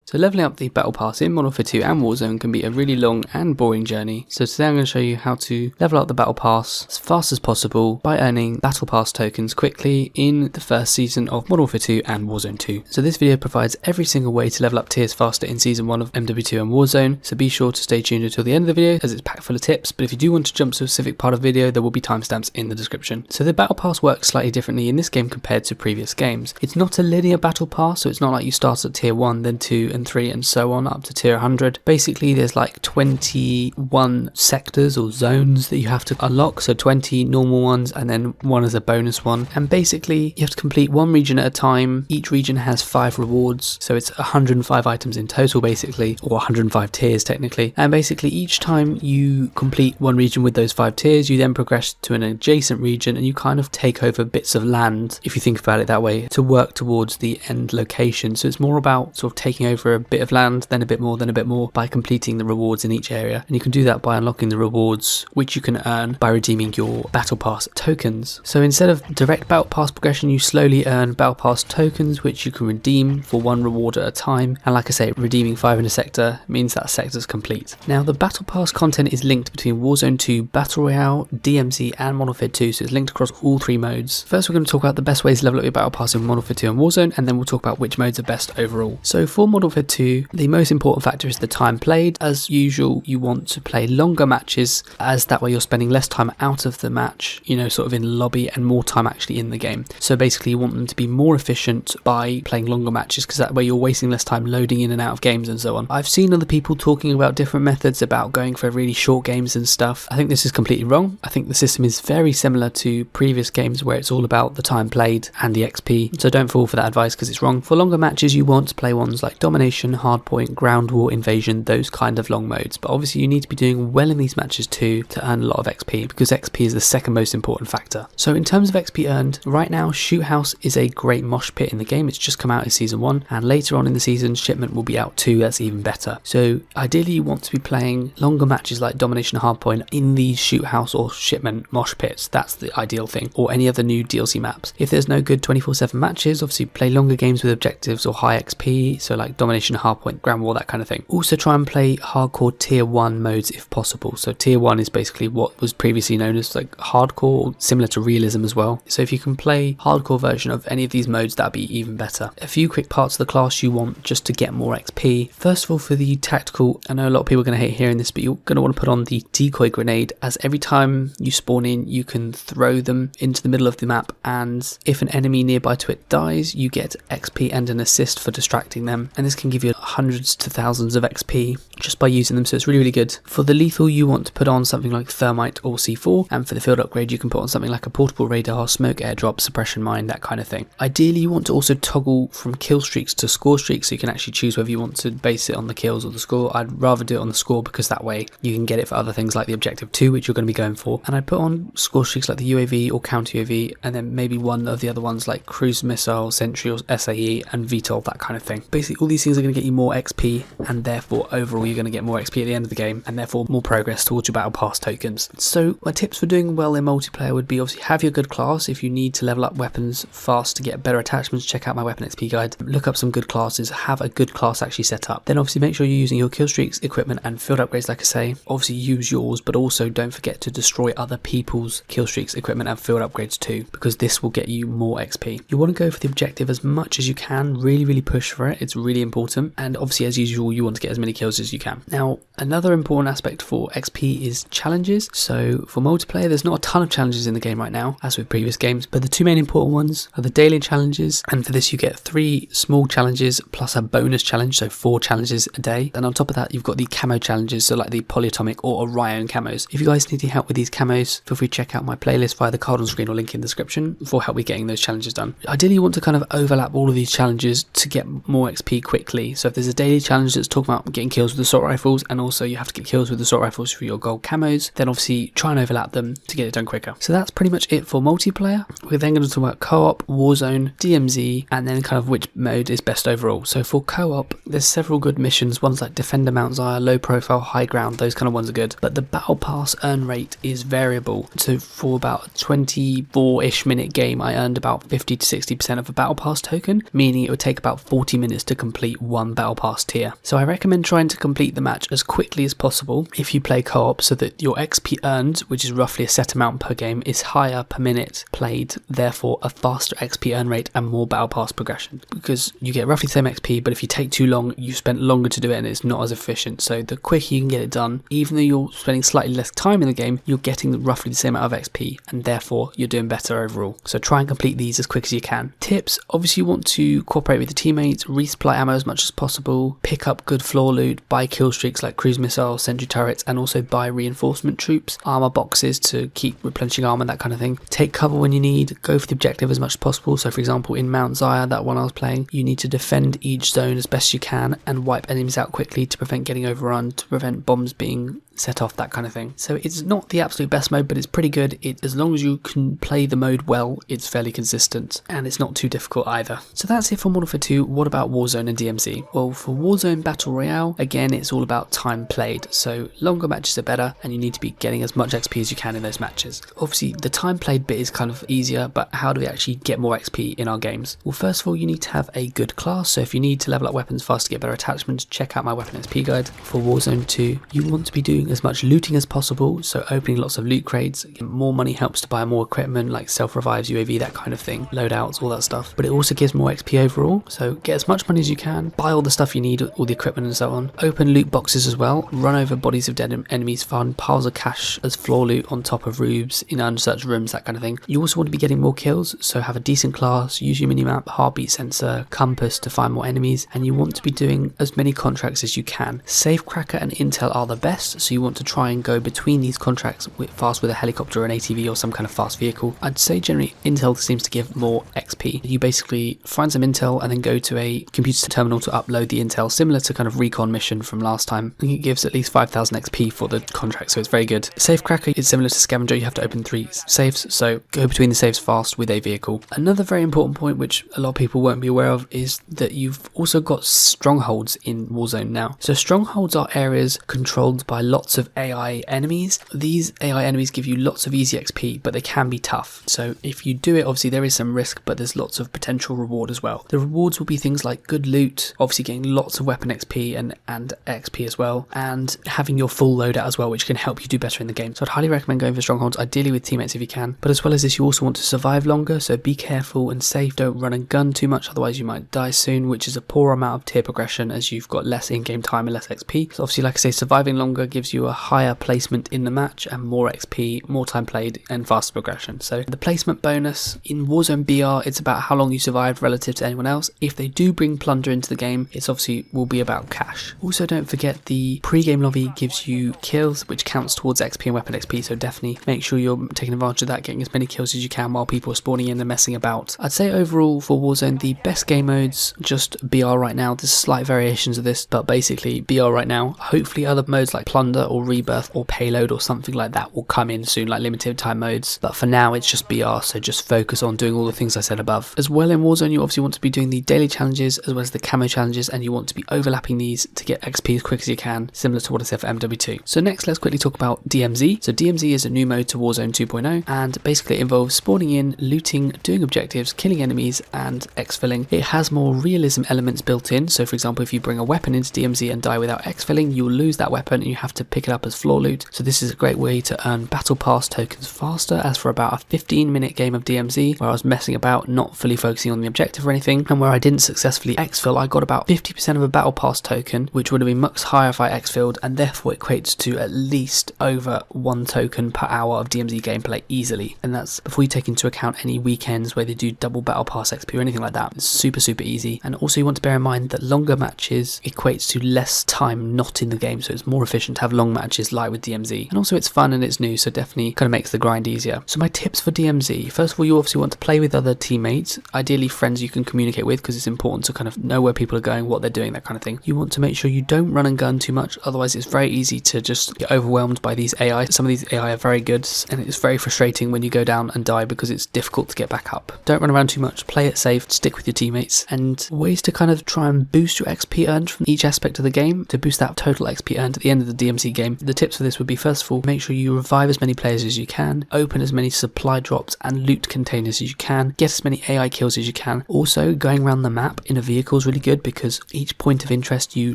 So leveling up the Battle Pass in Modern Warfare 2 and Warzone can be a really long and boring journey. So today I'm going to show you how to level up the Battle Pass as fast as possible by earning Battle Pass tokens quickly in the first season of Modern Warfare 2 and Warzone 2. So this video provides every single way to level up tiers faster in Season 1 of MW2 and Warzone, so be sure to stay tuned until the end of the video as it's packed full of tips, but if you do want to jump to a specific part of the video, there will be timestamps in the description. So the Battle Pass works slightly differently in this game compared to previous games. It's not a linear Battle Pass, so it's not like you start at tier 1, then 2 and 3 and so on up to tier 100. Basically there's like 21 sectors or zones that you have to unlock, so 20 normal ones and then one as a bonus one, and basically you have to complete one region at a time. Each region has 5 rewards, so it's 105 items in total basically, or 105 tiers technically, and basically each time you complete one region with those 5 tiers, you then progress to an adjacent region and you kind of take over bits of land, if you think about it that way, to work towards the end location. So it's more about sort of taking over a bit of land, then a bit more, then a bit more, by completing the rewards in each area, and you can do that by unlocking the rewards which you can earn by redeeming your Battle Pass tokens. So instead of direct Battle Pass progression, you slowly earn Battle Pass tokens which you can redeem for one reward at a time, and like I say, redeeming 5 in a sector means that sector's complete. Now the Battle Pass content is linked between Warzone 2, Battle Royale, DMZ and Modern Warfare 2, so it's linked across all 3 modes. First we're going to talk about the best ways to level up your Battle Pass in Modern Warfare 2 and Warzone, and then we'll talk about which modes are best overall. So for Modern Warfare 2, the most important factor is the time played. As usual, you want to play longer matches, as that way you're spending less time out of the match, you know, sort of in the lobby, and more time actually in the game. So basically you want them to be more efficient by playing longer matches, because that way you're wasting less time loading in and out of games and so on. I've seen other people talking about different methods about going for really short games and stuff. I think this is completely wrong. I think the system is very similar to previous games where it's all about the time played and the XP, so don't fall for that advice because it's wrong. For longer matches you want to play ones like Domination, Hardpoint, Ground War, Invasion, those kind of long modes, but obviously you need to be doing well in these matches too to earn a lot of XP, because XP is the second most important factor. So in terms of XP earned, right now Shoot House is a great mosh pit in the game. It's just come out in Season 1, and later on in the season Shipment will be out too. That's even better. So ideally you want to be playing longer matches like Domination, Hardpoint in these Shoot House or Shipment mosh pits. That's the ideal thing, or any other new DLC maps. If there's no good 24/7 matches, obviously play longer games with objectives or high XP, so like Domination, Hardpoint, Ground War, that kind of thing. Also try and play hardcore tier 1 modes if possible. So tier 1 is basically what was previously known as like hardcore, similar to realism as well. So if you can play hardcore version of any of these modes, that'd be even better. A few quick parts of the class you want just to get more XP. First of all, for the tactical, I know a lot of people are going to hate hearing this, but you're going to want to put on the decoy grenade, as every time you spawn in you can throw them into the middle of the map, and if an enemy nearby to it dies, you get XP and an assist for distracting them, and this can give you hundreds to thousands of XP just by using them, so it's really good. For the lethal you want to put on something like Thermite or C4, and for the field upgrade you can put on something like a portable radar, smoke airdrop, suppression mine, that kind of thing. Ideally you want to also toggle from kill streaks to score streaks, so you can actually choose whether you want to base it on the kills or the score. I'd rather do it on the score because that way you can get it for other things like the objective 2, which you're going to be going for, and I'd put on score streaks like the UAV or counter UAV, and then maybe one of the other ones like cruise missile, sentry or SAE and VTOL, that kind of thing. Basically all these things are going to get you more XP, and therefore overall you're going to get more XP at the end of the game, and therefore more progress towards your Battle Pass tokens. So my tips for doing well in multiplayer would be obviously have your good class. If you need to level up weapons fast to get better attachments, check out my weapon XP guide, look up some good classes, have a good class actually set up. Then obviously make sure you're using your kill streaks, equipment and field upgrades like I say. Obviously use yours, but also don't forget to destroy other people's kill streaks, equipment and field upgrades too, because this will get you more XP. You want to go for the objective as much as you can, really push for it, it's really important, and obviously as usual you want to get as many kills as you can. Now another important aspect for XP is challenges. So for multiplayer there's not a ton of challenges in the game right now as with previous games, but the 2 main important ones are the daily challenges, and for this you get 3 small challenges plus a bonus challenge, so 4 challenges a day. And on top of that you've got the camo challenges, so like the polyatomic or Orion camos. If you guys need any help with these camos, feel free to check out my playlist via the card on screen or link in the description for help with getting those challenges done. Ideally you want to kind of overlap all of these challenges to get more XP quickly. So if there's a daily challenge that's talking about getting kills with assault rifles, and also you have to get kills with assault rifles for your gold camos, then obviously try and overlap them to get it done quicker. So that's pretty much it for multiplayer. We're then going to talk about co-op, Warzone, DMZ, and then kind of which mode is best overall. So for co-op there's several good missions, ones like Defender Mount Zion, low profile, high ground, those kind of ones are good, but the Battle Pass earn rate is variable. So for about a 24-ish minute game I earned about 50 to 60% of a Battle Pass token, meaning it would take about 40 minutes to complete one battle pass tier. So I recommend trying to complete the match as quickly as possible if you play co-op, so that your XP earned, which is roughly a set amount per game, is higher per minute played, therefore a faster XP earn rate and more battle pass progression, because you get roughly the same XP, but if you take too long, you've spent longer to do it and it's not as efficient. So the quicker you can get it done, even though you're spending slightly less time in the game, you're getting roughly the same amount of XP, and therefore you're doing better overall. So try and complete these as quick as you can. Tips: obviously you want to cooperate with your teammates, resupply ammo as much as possible, pick up good floor loot, buy kill streaks like cruise missiles, sentry turrets, and also buy reinforcement troops, armor boxes to keep replenishing armor, that kind of thing. Take cover when you need, go for the objective as much as possible. So for example, in Mount Zaya, that one I was playing, you need to defend each zone as best you can and wipe enemies out quickly to prevent getting overrun, to prevent bombs being set off, that kind of thing. So it's not the absolute best mode, but it's pretty good. As long as you can play the mode well, it's fairly consistent and it's not too difficult either. So that's it for Modern Warfare 2. What about Warzone and DMZ? Well, for Warzone Battle Royale, again, it's all about time played. So longer matches are better and you need to be getting as much XP as you can in those matches. Obviously, the time played bit is kind of easier, but how do we actually get more XP in our games? Well, first of all, you need to have a good class. So if you need to level up weapons fast to get better attachments, check out my weapon XP guide. For Warzone 2, you want to be doing as much looting as possible, so opening lots of loot crates. More money helps to buy more equipment like self-revives, UAV, that kind of thing, loadouts, all that stuff, but it also gives more XP overall. So get as much money as you can, buy all the stuff you need, all the equipment and so on. Open loot boxes as well, run over bodies of dead enemies, find piles of cash as floor loot on top of roofs, in unsearched rooms, that kind of thing. You also want to be getting more kills, so have a decent class, use your minimap, heartbeat sensor, compass to find more enemies, and you want to be doing as many contracts as you can. Safecracker and intel are the best, so you want to try and go between these contracts fast with a helicopter or an ATV or some kind of fast vehicle. I'd say generally intel seems to give more XP. You basically find some intel and then go to a computer terminal to upload the intel, similar to kind of recon mission from last time. I think it gives at least 5,000 XP for the contract, so it's very good. Safecracker is similar to Scavenger. You have to open 3 safes, so go between the safes fast with a vehicle. Another very important point, which a lot of people won't be aware of, is that you've also got strongholds in Warzone now. So strongholds are areas controlled by lots of AI enemies. These AI enemies give you lots of easy XP, but they can be tough. So if you do it, obviously there is some risk, but there's lots of potential reward as well. The rewards will be things like good loot, obviously getting lots of weapon XP and XP as well, and having your full loadout as well, which can help you do better in the game. So I'd highly recommend going for strongholds, ideally with teammates if you can. But as well as this, you also want to survive longer, so be careful and safe. Don't run and gun too much, otherwise you might die soon, which is a poor amount of tier progression as you've got less in-game time and less XP. So obviously, like I say, surviving longer gives you a higher placement in the match and more XP, more time played, and faster progression. So the placement bonus in Warzone BR, it's about how long you survived relative to anyone else. If they do bring plunder into the game, it's obviously will be about cash. Also, don't forget the pre-game lobby gives you kills, which counts towards XP and weapon XP, so definitely make sure you're taking advantage of that, getting as many kills as you can while people are spawning in and messing about. I'd say overall for Warzone, the best game modes, just BR right now. There's slight variations of this, but basically BR right now. Hopefully other modes like Plunder or Rebirth or Payload or something like that will come in soon, like limited time modes, but for now it's just BR, so just focus on doing all the things I said above. As well, in Warzone you obviously want to be doing the daily challenges as well as the camo challenges, and you want to be overlapping these to get XP as quick as you can, similar to what I said for MW2. So next, let's quickly talk about DMZ. So DMZ is a new mode to Warzone 2.0, and basically it involves spawning in, looting, doing objectives, killing enemies, and exfilling. It has more realism elements built in, so for example, if you bring a weapon into DMZ and die without exfilling, you'll lose that weapon and you have to pick it up as floor loot. So this is a great way to earn battle pass tokens faster, as for about a 15-minute game of DMZ where I was messing about, not fully focusing on the objective or anything, and where I didn't successfully exfil, I got about 50% of a battle pass token, which would have been much higher if I exfilled, and therefore equates to at least over 1 token per hour of DMZ gameplay easily. And that's before you take into account any weekends where they do double battle pass XP or anything like that. It's super easy. And also you want to bear in mind that longer matches equates to less time not in the game, so it's more efficient to have long matches like with DMZ. And also it's fun and it's new, so definitely kind of makes the grind easier. So my tips for DMZ: first of all, you obviously want to play with other teammates, ideally friends you can communicate with, because it's important to kind of know where people are going, what they're doing, that kind of thing. You want to make sure you don't run and gun too much, otherwise it's very easy to just get overwhelmed by these AI. Some of these AI are very good, and it's very frustrating when you go down and die because it's difficult to get back up. Don't run around too much, play it safe, stick with your teammates, and ways to kind of try and boost your XP earned from each aspect of the game to boost that total XP earned at the end of the DMZ DMZ game. The tips for this would be, first of all, make sure you revive as many players as you can, open as many supply drops and loot containers as you can, get as many AI kills as you can. Also, going around the map in a vehicle is really good because each point of interest you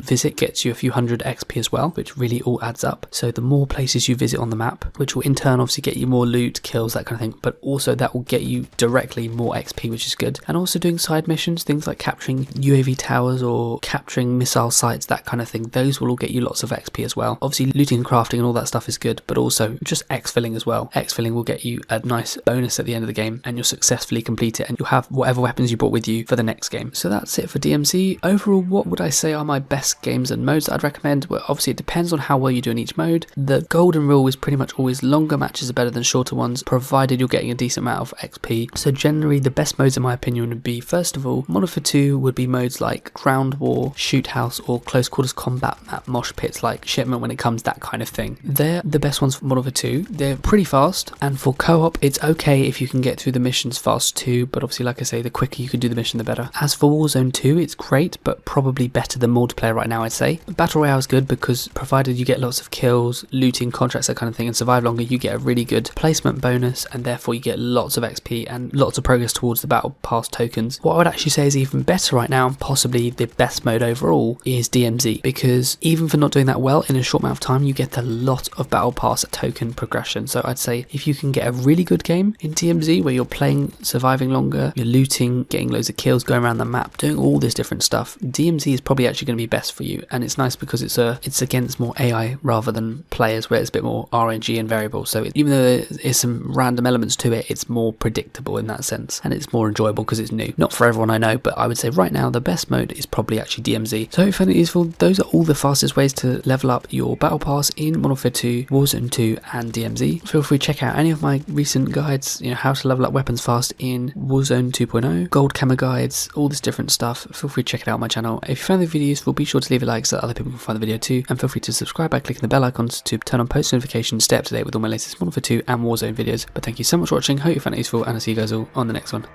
visit gets you a few hundred XP as well, which really all adds up. So the more places you visit on the map, which will in turn obviously get you more loot, kills, that kind of thing, but also that will get you directly more XP, which is good. And also doing side missions, things like capturing UAV towers or capturing missile sites, that kind of thing, those will all get you lots of XP as well. Obviously looting and crafting and all that stuff is good, but also just exfilling as well. Exfilling will get you a nice bonus at the end of the game, and you'll successfully complete it, and you'll have whatever weapons you brought with you for the next game. So that's it for DMZ. Overall, what would I say are my best games and modes that I'd recommend? Well, obviously it depends on how well you do in each mode. The golden rule is pretty much always longer matches are better than shorter ones, provided you're getting a decent amount of XP. So generally the best modes in my opinion would be, first of all, Modern Warfare 2 would be modes like Ground War, Shoot House, or Close Quarters Combat at mosh pits like Shipment when it comes, that kind of thing. They're the best ones for Modern Warfare 2. They're pretty fast, and for co-op it's okay if you can get through the missions fast too, but obviously like I say, the quicker you can do the mission the better. As for Warzone 2, it's great, but probably better than multiplayer right now, I'd say. Battle Royale is good because provided you get lots of kills, looting, contracts, that kind of thing, and survive longer, you get a really good placement bonus, and therefore you get lots of XP and lots of progress towards the Battle Pass tokens. What I would actually say is even better right now, possibly the best mode overall, is DMZ, because even for not doing that well in a short amount of time, you get a lot of Battle Pass token progression. So I'd say if you can get a really good game in DMZ where you're playing, surviving longer, you're looting, getting loads of kills, going around the map, doing all this different stuff, DMZ is probably actually going to be best for you. And it's nice because it's against more AI rather than players, where it's a bit more RNG and variable. So even though there is some random elements to it, it's more predictable in that sense, and it's more enjoyable because it's new. Not for everyone, I know, but I would say right now the best mode is probably actually DMZ. So hope you found it useful. Those are all the fastest ways to level up your Battle Pass in Modern Warfare 2, Warzone 2 and DMZ. Feel free to check out any of my recent guides, how to level up weapons fast in Warzone 2.0, gold camo guides, all this different stuff. Feel free to check it out on my channel. If you found the video useful, be sure to leave a like so that other people can find the video too, and feel free to subscribe by clicking the bell icons to turn on post notifications, stay up to date with all my latest Modern Warfare 2 and Warzone videos. But thank you so much for watching, hope you found it useful, and I'll see you guys all on the next one.